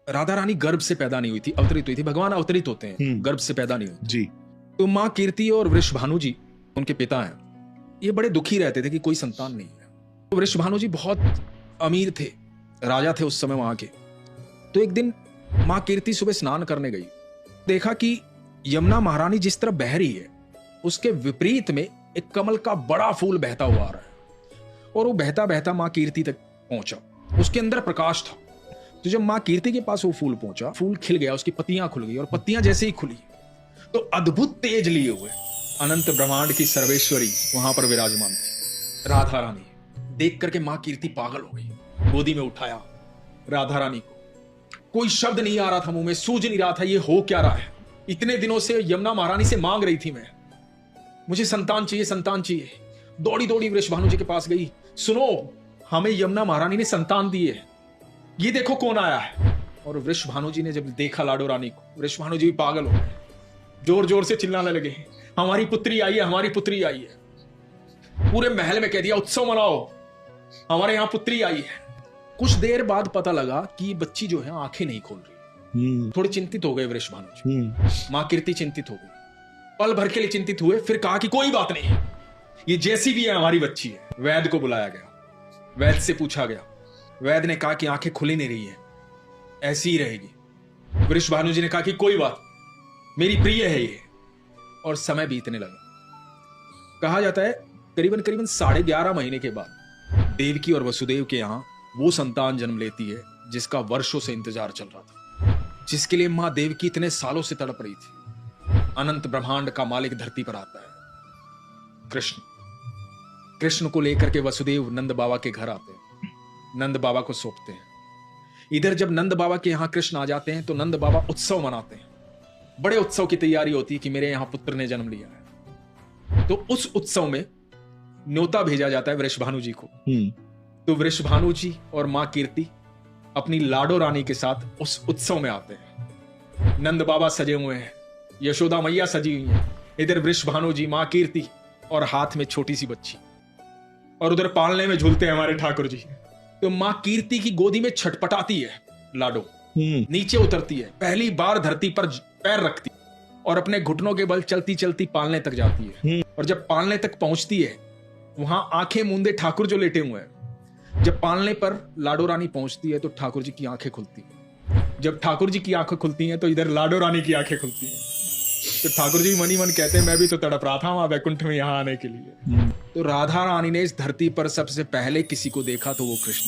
राधा रानी गर्भ से पैदा नहीं हुई थी, अवतरित हुई थी। भगवान अवतरित होते हैं, गर्भ से पैदा नहीं हुई जी। तो माँ कीर्ति और वृषभानु जी उनके पिता हैं, ये बड़े दुखी रहते थे कि कोई संतान नहीं है। तो वृषभानु जी बहुत अमीर थे, राजा थे उस समय वहां के। तो एक दिन माँ कीर्ति सुबह स्नान करने गई, देखा कि यमुना महारानी जिस तरह बह रही है उसके विपरीत में एक कमल का बड़ा फूल बहता हुआ आ रहा है, और वो बहता बहता माँ कीर्ति तक पहुंचा। उसके अंदर प्रकाश था। तो जब माँ कीर्ति के पास वो फूल पहुंचा, फूल खिल गया, उसकी पत्तियां खुल गई, और पत्तियां जैसे ही खुली तो अद्भुत तेज लिए हुए अनंत ब्रह्मांड की सर्वेश्वरी वहां पर विराजमान थी, राधा रानी। देख करके माँ कीर्ति पागल हो गई, गोदी में उठाया राधा रानी को। कोई शब्द नहीं आ रहा था मुंह में, सूझ नहीं रहा था ये हो क्या रहा है। इतने दिनों से यमुना महारानी से मांग रही थी मैं, मुझे संतान चाहिए, संतान चाहिए। दौड़ी दौड़ी वृषभानु जी के पास गई, सुनो हमें यमुना महारानी ने संतान दी है, ये देखो कौन आया है। और वृषभानु जी ने जब देखा लाडो रानी को, वृषभानु जी भी पागल हो गए, जोर जोर से चिल्लाने लगे, हमारी पुत्री आई है, हमारी पुत्री आई है। पूरे महल में कह दिया उत्सव मनाओ, हमारे यहां पुत्री आई है। कुछ देर बाद पता लगा कि बच्ची जो है आंखें नहीं खोल रही। थोड़े चिंतित हो गए वृषभानु जी, मां कीर्ति चिंतित हो गई, पल भर के लिए चिंतित हुए। फिर कहा कि कोई बात नहीं, ये जैसी भी है हमारी बच्ची है। वैद्य को बुलाया गया, वैद्य से पूछा गया, वैद्य ने कहा कि आंखें खुली नहीं रही है, ऐसी ही रहेगी। वृषभानु जी ने कहा कि कोई बात, मेरी प्रिय है ये। और समय बीतने लगा। कहा जाता है करीबन करीबन 11.5 महीने के बाद देवकी और वसुदेव के यहां वो संतान जन्म लेती है जिसका वर्षों से इंतजार चल रहा था, जिसके लिए मां देवकी इतने सालों से तड़प रही थी। अनंत ब्रह्मांड का मालिक धरती पर आता है कृष्ण। कृष्ण को लेकर के वसुदेव नंद बाबा के घर आते हैं, नंद बाबा को सौंपते हैं। इधर जब नंद बाबा के यहां कृष्ण आ जाते हैं तो नंद बाबा उत्सव मनाते हैं। बड़े उत्सव की तैयारी होती है कि मेरे यहां पुत्र ने जन्म लिया है। तो उस उत्सव में न्योता भेजा जाता है वृषभानु जी को। तो वृषभानु जी और मां कीर्ति अपनी लाडो रानी के साथ उस उत्सव में आते हैं। नंद बाबा सजे हुए हैं, यशोदा मैया सजी हुई है, इधर वृषभानु जी, मां कीर्ति और हाथ में छोटी सी बच्ची, और उधर पालने में झूलते हैं हमारे ठाकुर जी। तो मां कीर्ति की गोदी में छटपटाती है लाडो, नीचे उतरती है, पहली बार धरती पर पैर रखती और अपने घुटनों के बल चलती चलती पालने तक जाती है। और जब पालने तक पहुंचती है, वहां आंखें मूंदे ठाकुर जो लेटे हुए हैं, जब पालने पर लाडो रानी पहुंचती है तो ठाकुर जी की आंखें खुलती हैं। जब ठाकुर जी की आंखें खुलती हैं तो इधर लाडो रानी की आंखें खुलती हैं। तो ठाकुर जी मनी मन कहते हैं मैं भी तो तड़प रहा था वहां वैकुंठ में यहां आने के लिए। तो राधा रानी ने इस धरती पर सबसे पहले किसी को देखा तो वो कृष्ण।